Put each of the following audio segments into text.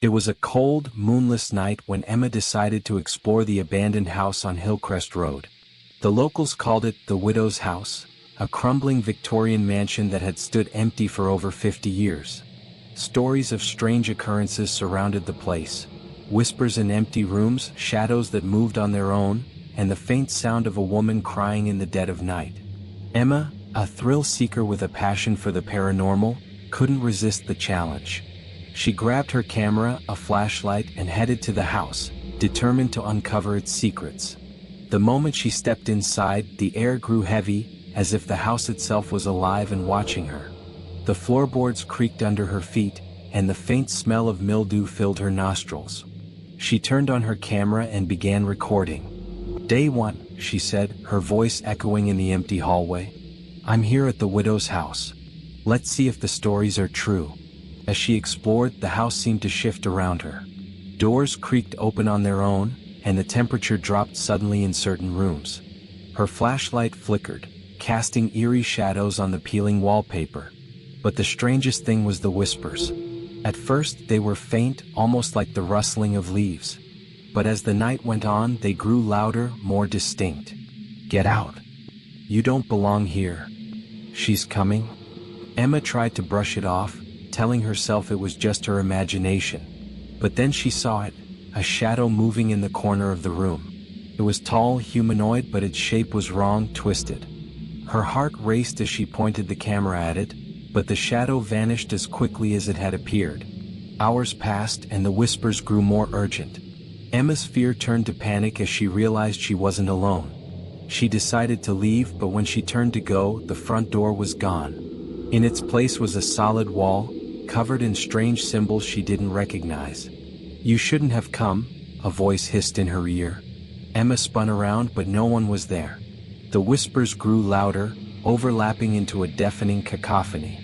It was a cold, moonless night when Emma decided to explore the abandoned house on Hillcrest Road. The locals called it the Widow's House, a crumbling Victorian mansion that had stood empty for over 50 years. Stories of strange occurrences surrounded the place. Whispers in empty rooms, shadows that moved on their own, and the faint sound of a woman crying in the dead of night. Emma, a thrill-seeker with a passion for the paranormal, couldn't resist the challenge. She grabbed her camera, a flashlight, and headed to the house, determined to uncover its secrets. The moment she stepped inside, the air grew heavy, as if the house itself was alive and watching her. The floorboards creaked under her feet, and the faint smell of mildew filled her nostrils. She turned on her camera and began recording. "Day 1, she said, her voice echoing in the empty hallway. "I'm here at the widow's house. Let's see if the stories are true." As she explored, the house seemed to shift around her. Doors creaked open on their own, and the temperature dropped suddenly in certain rooms. Her flashlight flickered, casting eerie shadows on the peeling wallpaper. But the strangest thing was the whispers. At first, they were faint, almost like the rustling of leaves. But as the night went on, they grew louder, more distinct. "Get out. You don't belong here. She's coming." Emma tried to brush it off, telling herself it was just her imagination. But then she saw it, a shadow moving in the corner of the room. It was tall, humanoid, but its shape was wrong, twisted. Her heart raced as she pointed the camera at it, but the shadow vanished as quickly as it had appeared. Hours passed and the whispers grew more urgent. Emma's fear turned to panic as she realized she wasn't alone. She decided to leave, but when she turned to go, the front door was gone. In its place was a solid wall, covered in strange symbols she didn't recognize. "You shouldn't have come," a voice hissed in her ear. Emma spun around, but no one was there. The whispers grew louder, overlapping into a deafening cacophony.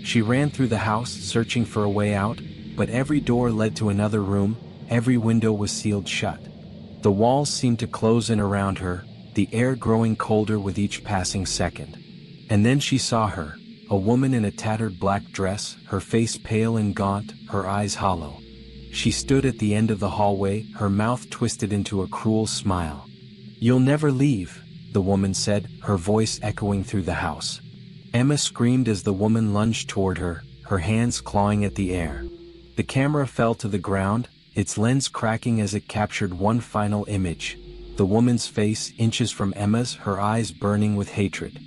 She ran through the house, searching for a way out, but every door led to another room, every window was sealed shut. The walls seemed to close in around her, the air growing colder with each passing second. And then she saw her, a woman in a tattered black dress, her face pale and gaunt, her eyes hollow. She stood at the end of the hallway, her mouth twisted into a cruel smile. "You'll never leave," the woman said, her voice echoing through the house. Emma screamed as the woman lunged toward her, her hands clawing at the air. The camera fell to the ground, its lens cracking as it captured one final image. The woman's face, inches from Emma's, her eyes burning with hatred.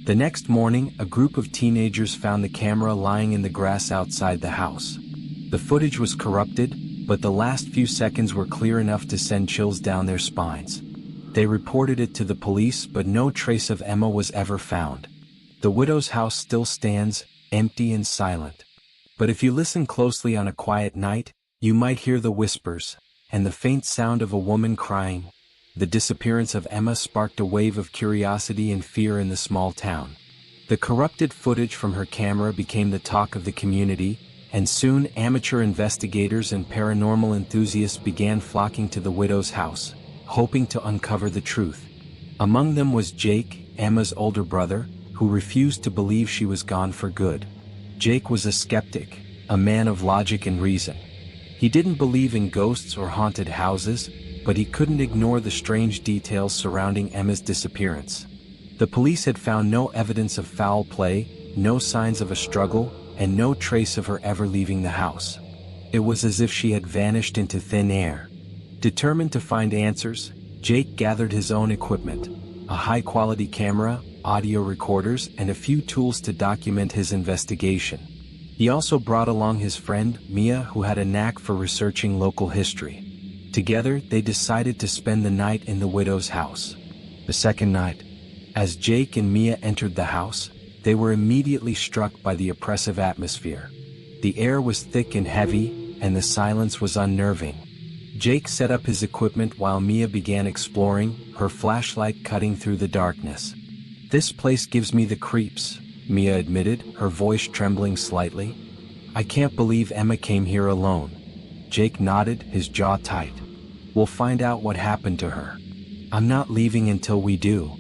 The next morning, a group of teenagers found the camera lying in the grass outside the house. The footage was corrupted, but the last few seconds were clear enough to send chills down their spines. They reported it to the police, but no trace of Emma was ever found. The widow's house still stands, empty and silent. But if you listen closely on a quiet night, you might hear the whispers, and the faint sound of a woman crying. The disappearance of Emma sparked a wave of curiosity and fear in the small town. The corrupted footage from her camera became the talk of the community, and soon amateur investigators and paranormal enthusiasts began flocking to the widow's house, hoping to uncover the truth. Among them was Jake, Emma's older brother, who refused to believe she was gone for good. Jake was a skeptic, a man of logic and reason. He didn't believe in ghosts or haunted houses, but he couldn't ignore the strange details surrounding Emma's disappearance. The police had found no evidence of foul play, no signs of a struggle, and no trace of her ever leaving the house. It was as if she had vanished into thin air. Determined to find answers, Jake gathered his own equipment, a high-quality camera, audio recorders, and a few tools to document his investigation. He also brought along his friend, Mia, who had a knack for researching local history. Together, they decided to spend the night in the widow's house. The second night, as Jake and Mia entered the house, they were immediately struck by the oppressive atmosphere. The air was thick and heavy, and the silence was unnerving. Jake set up his equipment while Mia began exploring, her flashlight cutting through the darkness. "This place gives me the creeps," Mia admitted, her voice trembling slightly. "I can't believe Emma came here alone." Jake nodded, his jaw tight. "We'll find out what happened to her. I'm not leaving until we do."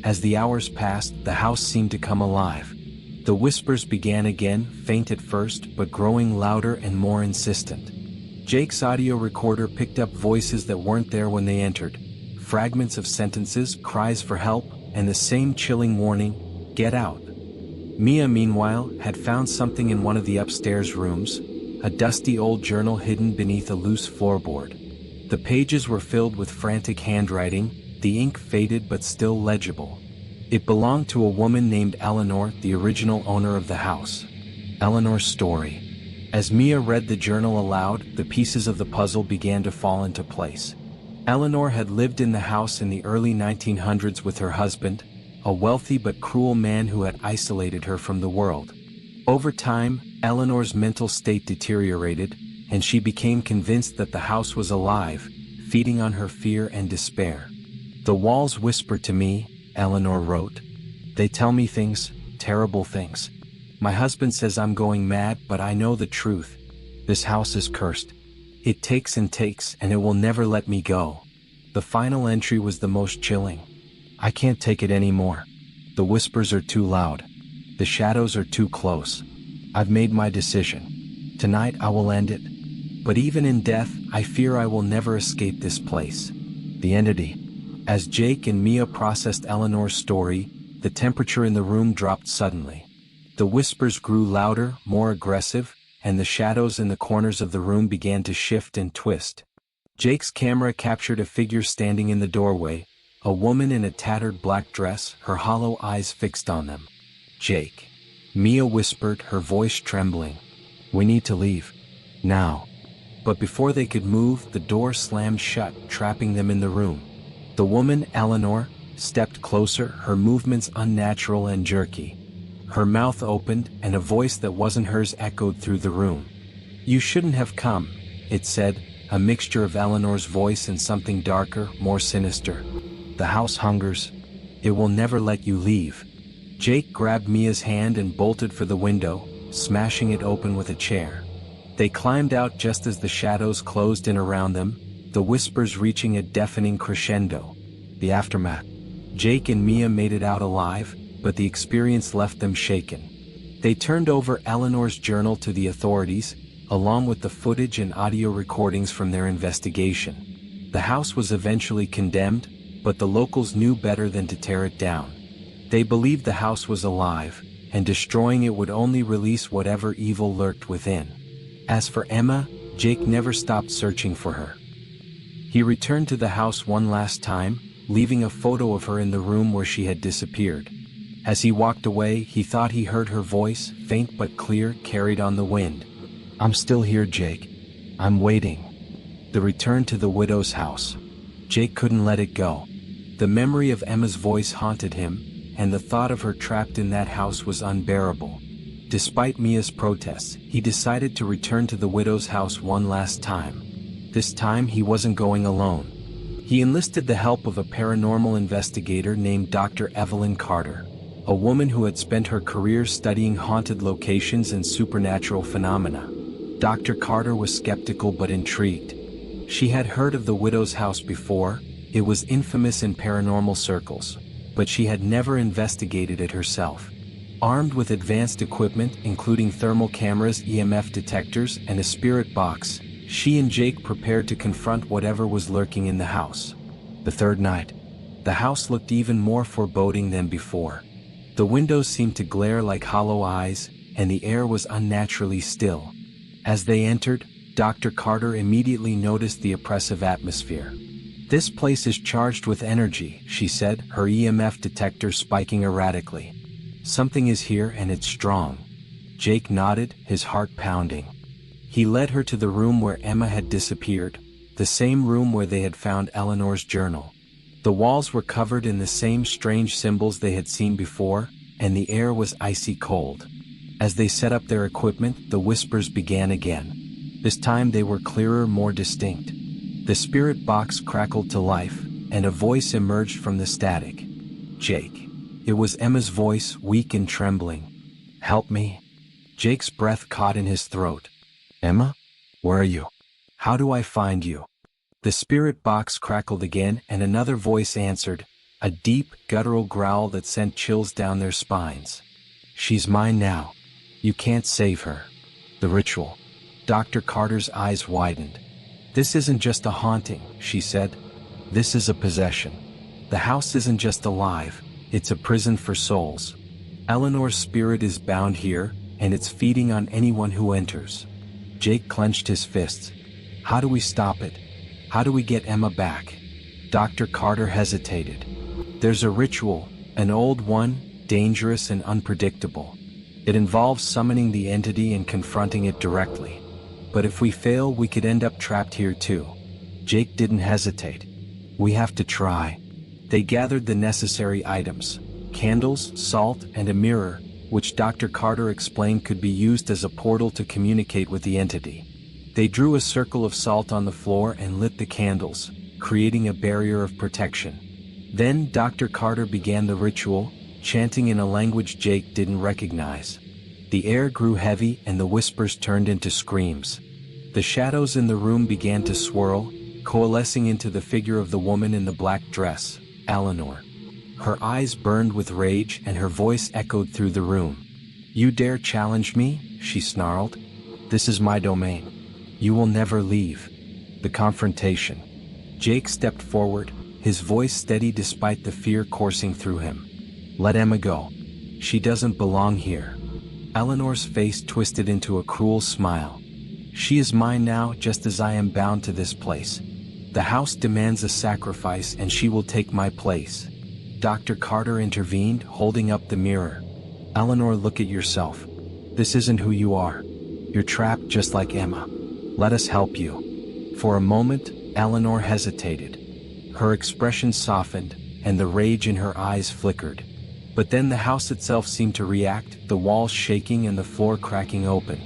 As the hours passed, the house seemed to come alive. The whispers began again, faint at first, but growing louder and more insistent. Jake's audio recorder picked up voices that weren't there when they entered. Fragments of sentences, cries for help, and the same chilling warning, "Get out." Mia, meanwhile, had found something in one of the upstairs rooms, a dusty old journal hidden beneath a loose floorboard. The pages were filled with frantic handwriting, the ink faded but still legible. It belonged to a woman named Eleanor, the original owner of the house. Eleanor's story. As Mia read the journal aloud, the pieces of the puzzle began to fall into place. Eleanor had lived in the house in the early 1900s with her husband, a wealthy but cruel man who had isolated her from the world. Over time, Eleanor's mental state deteriorated, and she became convinced that the house was alive, feeding on her fear and despair. "The walls whisper to me," Eleanor wrote. "They tell me things, terrible things. My husband says I'm going mad, but I know the truth. This house is cursed. It takes and takes, and it will never let me go." The final entry was the most chilling. "I can't take it anymore. The whispers are too loud. The shadows are too close. I've made my decision. Tonight I will end it. But even in death, I fear I will never escape this place. The entity." As Jake and Mia processed Eleanor's story, the temperature in the room dropped suddenly. The whispers grew louder, more aggressive, and the shadows in the corners of the room began to shift and twist. Jake's camera captured a figure standing in the doorway, a woman in a tattered black dress, her hollow eyes fixed on them. "Jake," Mia whispered, her voice trembling. "We need to leave. Now." But before they could move, the door slammed shut, trapping them in the room. The woman, Eleanor, stepped closer, her movements unnatural and jerky. Her mouth opened, and a voice that wasn't hers echoed through the room. "You shouldn't have come," it said, a mixture of Eleanor's voice and something darker, more sinister. "The house hungers. It will never let you leave." Jake grabbed Mia's hand and bolted for the window, smashing it open with a chair. They climbed out just as the shadows closed in around them, the whispers reaching a deafening crescendo. The aftermath. Jake and Mia made it out alive, but the experience left them shaken. They turned over Eleanor's journal to the authorities, along with the footage and audio recordings from their investigation. The house was eventually condemned, but the locals knew better than to tear it down. They believed the house was alive, and destroying it would only release whatever evil lurked within. As for Emma, Jake never stopped searching for her. He returned to the house one last time, leaving a photo of her in the room where she had disappeared. As he walked away, he thought he heard her voice, faint but clear, carried on the wind. "I'm still here, Jake. I'm waiting." The return to the widow's house. Jake couldn't let it go. The memory of Emma's voice haunted him, and the thought of her trapped in that house was unbearable. Despite Mia's protests, he decided to return to the widow's house one last time. This time he wasn't going alone. He enlisted the help of a paranormal investigator named Dr. Evelyn Carter, a woman who had spent her career studying haunted locations and supernatural phenomena. Dr. Carter was skeptical but intrigued. She had heard of the widow's house before. It was infamous in paranormal circles, but she had never investigated it herself. Armed with advanced equipment including thermal cameras, EMF detectors, and a spirit box, she and Jake prepared to confront whatever was lurking in the house. The third night. The house looked even more foreboding than before. The windows seemed to glare like hollow eyes, and the air was unnaturally still. As they entered, Dr. Carter immediately noticed the oppressive atmosphere. "This place is charged with energy," she said, her EMF detector spiking erratically. "Something is here and it's strong." Jake nodded, his heart pounding. He led her to the room where Emma had disappeared, the same room where they had found Eleanor's journal. The walls were covered in the same strange symbols they had seen before, and the air was icy cold. As they set up their equipment, the whispers began again. This time they were clearer, more distinct. The spirit box crackled to life, and a voice emerged from the static. "Jake." It was Emma's voice, weak and trembling. "Help me." Jake's breath caught in his throat. "Emma? Where are you? How do I find you?" The spirit box crackled again, and another voice answered, a deep, guttural growl that sent chills down their spines. "She's mine now. You can't save her." The ritual. Dr. Carter's eyes widened. "This isn't just a haunting," she said. "This is a possession. The house isn't just alive, it's a prison for souls. Eleanor's spirit is bound here, and it's feeding on anyone who enters." Jake clenched his fists. "How do we stop it? How do we get Emma back?" Dr. Carter hesitated. "There's a ritual, an old one, dangerous and unpredictable. It involves summoning the entity and confronting it directly. But if we fail, we could end up trapped here too." Jake didn't hesitate. "We have to try." They gathered the necessary items: candles, salt, and a mirror, which Dr. Carter explained could be used as a portal to communicate with the entity. They drew a circle of salt on the floor and lit the candles, creating a barrier of protection. Then Dr. Carter began the ritual, chanting in a language Jake didn't recognize. The air grew heavy and the whispers turned into screams. The shadows in the room began to swirl, coalescing into the figure of the woman in the black dress, Eleanor. Her eyes burned with rage and her voice echoed through the room. "You dare challenge me?" she snarled. "This is my domain. You will never leave." The confrontation. Jake stepped forward, his voice steady despite the fear coursing through him. "Let Emma go. She doesn't belong here." Eleanor's face twisted into a cruel smile. "She is mine now, just as I am bound to this place. The house demands a sacrifice and she will take my place." Dr. Carter intervened, holding up the mirror. "Eleanor, look at yourself. This isn't who you are. You're trapped just like Emma. Let us help you." For a moment, Eleanor hesitated. Her expression softened, and the rage in her eyes flickered. But then the house itself seemed to react, the walls shaking and the floor cracking open.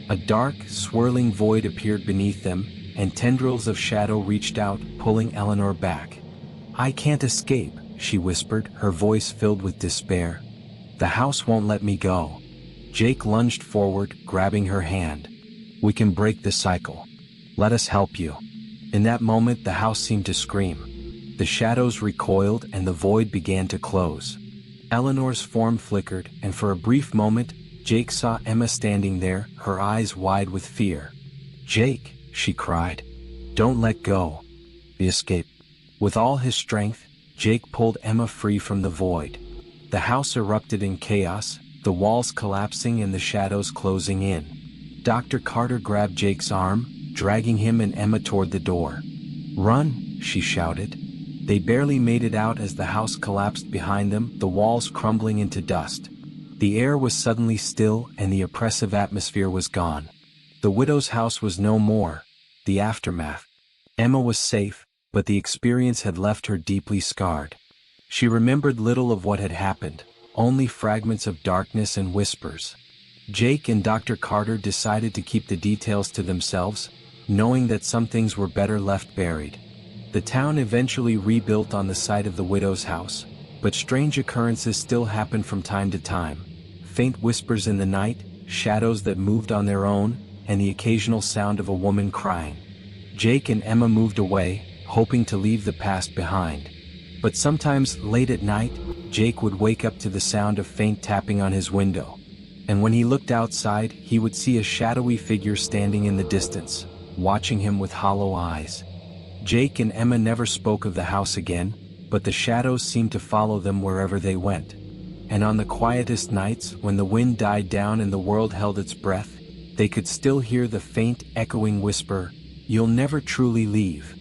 A dark, swirling void appeared beneath them, and tendrils of shadow reached out, pulling Eleanor back. "I can't escape," she whispered, her voice filled with despair. "The house won't let me go." Jake lunged forward, grabbing her hand. "We can break the cycle. Let us help you." In that moment the house seemed to scream. The shadows recoiled and the void began to close. Eleanor's form flickered, and for a brief moment, Jake saw Emma standing there, her eyes wide with fear. "Jake," she cried. "Don't let go." The escape. With all his strength, Jake pulled Emma free from the void. The house erupted in chaos, the walls collapsing and the shadows closing in. Dr. Carter grabbed Jake's arm, dragging him and Emma toward the door. "Run!" she shouted. They barely made it out as the house collapsed behind them, the walls crumbling into dust. The air was suddenly still and the oppressive atmosphere was gone. The widow's house was no more. The aftermath. Emma was safe, but the experience had left her deeply scarred. She remembered little of what had happened, only fragments of darkness and whispers. Jake and Dr. Carter decided to keep the details to themselves, knowing that some things were better left buried. The town eventually rebuilt on the site of the widow's house, but strange occurrences still happened from time to time. Faint whispers in the night, shadows that moved on their own, and the occasional sound of a woman crying. Jake and Emma moved away, hoping to leave the past behind. But sometimes, late at night, Jake would wake up to the sound of faint tapping on his window. And when he looked outside, he would see a shadowy figure standing in the distance, watching him with hollow eyes. Jake and Emma never spoke of the house again, but the shadows seemed to follow them wherever they went. And on the quietest nights, when the wind died down and the world held its breath, they could still hear the faint, echoing whisper, "You'll never truly leave."